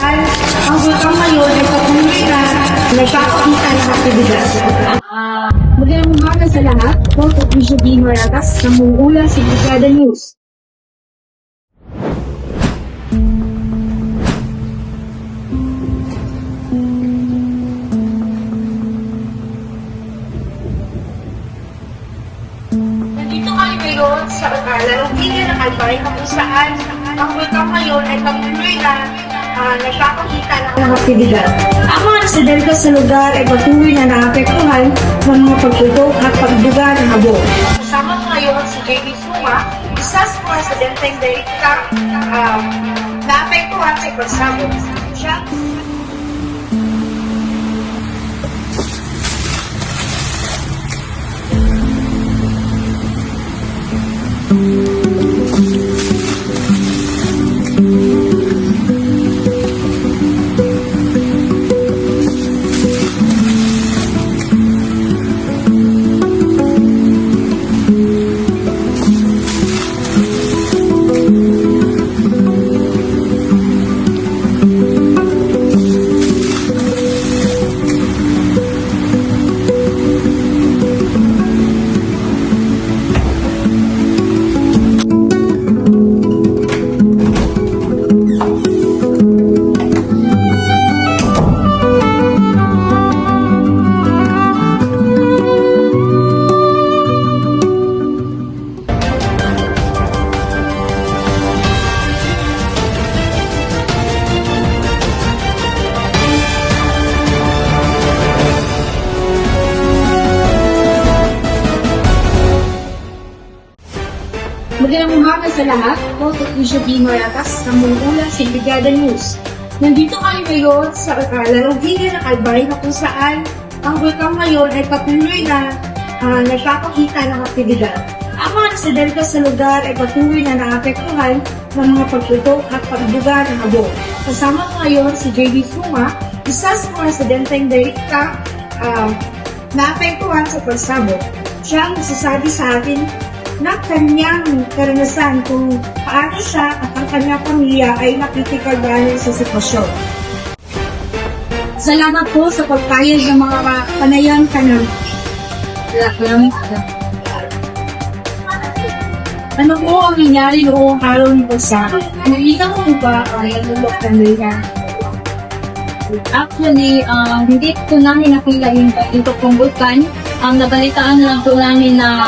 Ang bulkan ngayon ay patuloy na nagpapakita ng aktibidad. Magandang umaga sa lahat. Ako po Patricia D. Moragas, namumula sa Brigada News. Nandito kami ngayon sa lalawigan ng Albay kung saan ang bulkan ngayon ay patuloy na nagpapakita ng aktibidad. Ang mga residente sa lugar ay patuloy na naapektuhan ng mga pagtutok at pagduga ng habo. Kasama ko ngayon si J.B. Suma, isa sa mga residenteng direkta naapektuhan sa pagsabog. Siya Magandang umaga sa lahat. Ako po Patricia D. Moragas, namumula sa Brigada News. Nandito kami ngayon sa lalawigan ng Albay kung saan ang bulkan ngayon ay patuloy na nagpapakita ng aktibidad. Ang mga residente sa lugar ay patuloy na naapektuhan ng mga pagtutok at pagduga ng habo. Kasama ko ngayon si J.B. Suma, isa sa mga residenteng direkta naapektuhan sa pagsabog. Siya ang nagsasabi sa atin na kanyang karanasan kung paano siya at ang kanyang pamilya ay nakikita dahil sa sitwasyon. Salamat po sa pagpayag ng mga panayam ka ng ano po ang nangyari noong araw ng pagsabog? Nakita mo ba ay lulok na nila? Actually, hindi ko namin nakita yung pong vulkan. Ang nabalitaan lang po namin na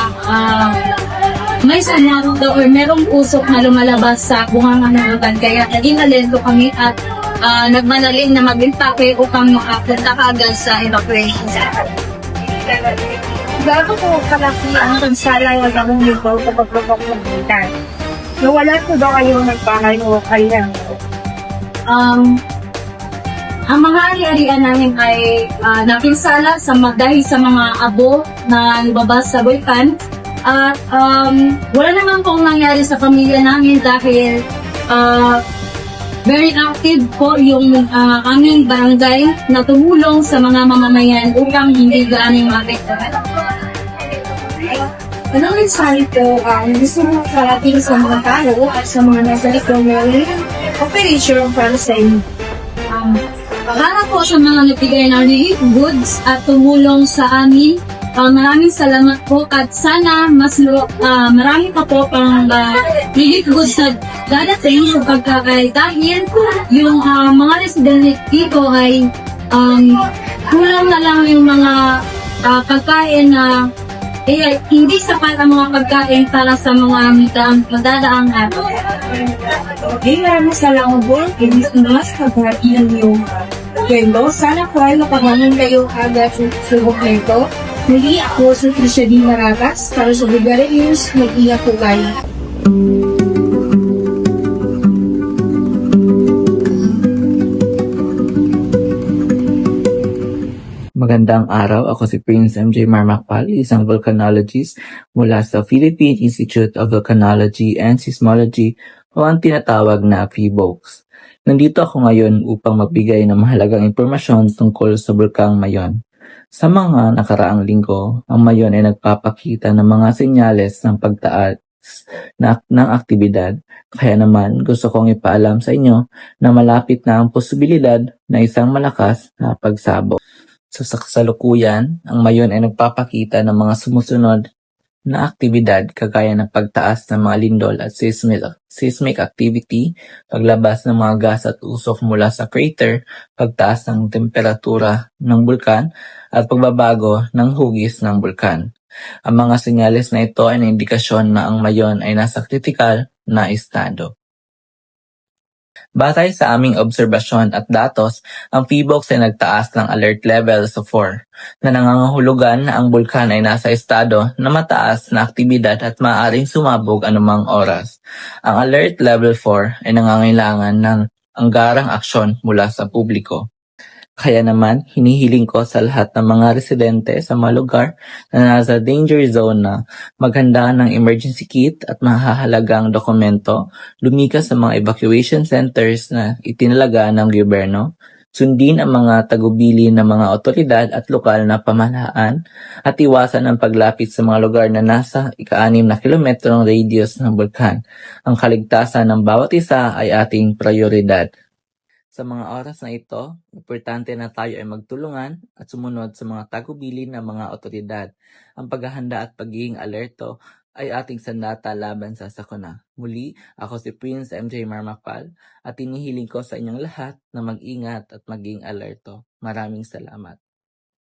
may sanyaro daw or merong usok na lumalabas sa bunga ng vulkan. Kaya naging alento kami at nagmanaling na mag-impake upang makapunta kaagad sa evacuation center. Bago po kalaki ang pansala yung gamong lupaw sa paglupok ng vulkan. Nawala po ba kayo ng bahay o kaya? Ang mga ari-arian namin ay napinsala dahil sa mga abo na lumabas sa vulkan. At wala naman pong nangyari sa pamilya namin dahil very active po yung aming barangay na tumulong sa mga mamamayan upang hindi gaano maapektuhan. Anong mensahe po gusto mo parating sa mga tao at sa mga nasa likod ng operation para sa inyo? Para po sa mga nagbigay ng relief goods at tumulong sa amin, maraming salamat po at sana marami pa po pang relief goods na dadating sa pagkakay dahil yung mga residente dito ay kulang na lang yung mga pagkain na hindi sapat ang mga pagkain para sa mga magdadaang araw. Okay, maraming salamat po. Hindi mas pagkakailan yung kwento. Sana po ay napangalan kayo agad sa subok na ito. Muli ako sa Patricia D. Moragas para sa Brigada News. Mag-ingat po kayo. Magandang araw, ako si Prince MJ Marmacpal, isang volcanologist mula sa Philippine Institute of Volcanology and Seismology o ang tinatawag na PHIVOLCS. Nandito ako ngayon upang magbigay ng mahalagang impormasyon tungkol sa bulkang Mayon. Sa mga nakaraang linggo, ang Mayon ay nagpapakita ng mga senyales ng pagtaas ng aktibidad. Kaya naman gusto kong ipaalam sa inyo na malapit na ang posibilidad na isang malakas na pagsabog. So sa kasalukuyan, ang mayon ay nagpapakita ng mga sumusunod na aktibidad kagaya ng pagtaas ng mga lindol at seismic activity, paglabas ng mga gas at usok mula sa crater, pagtaas ng temperatura ng bulkan, at pagbabago ng hugis ng bulkan. Ang mga senyales na ito ay indikasyon na ang mayon ay nasa kritikal na estado. Batay sa aming obserbasyon at datos, ang PHIVOLCS ay nagtaas ng alert level sa 4 na nangangahulugan na ang bulkan ay nasa estado na mataas na aktibidad at maaaring sumabog anumang oras. Ang alert level 4 ay nangangailangan ng anggarang aksyon mula sa publiko. Kaya naman, hinihiling ko sa lahat ng mga residente sa mga lugar na nasa danger zone na maghanda ng emergency kit at mahahalagang dokumento, lumikas sa mga evacuation centers na itinalaga ng gobyerno, sundin ang mga tagubili ng mga otoridad at lokal na pamahalaan, at iwasan ang paglapit sa mga lugar na nasa 6 na kilometrong radius ng bulkan. Ang kaligtasan ng bawat isa ay ating prioridad. Sa mga oras na ito, importante na tayo ay magtulungan at sumunod sa mga tagubilin ng mga otoridad. Ang paghahanda at pagiging alerto ay ating sandata laban sa sakuna. Muli, ako si Prince MJ Marmacpal at inihiling ko sa inyong lahat na mag-ingat at maging alerto. Maraming salamat.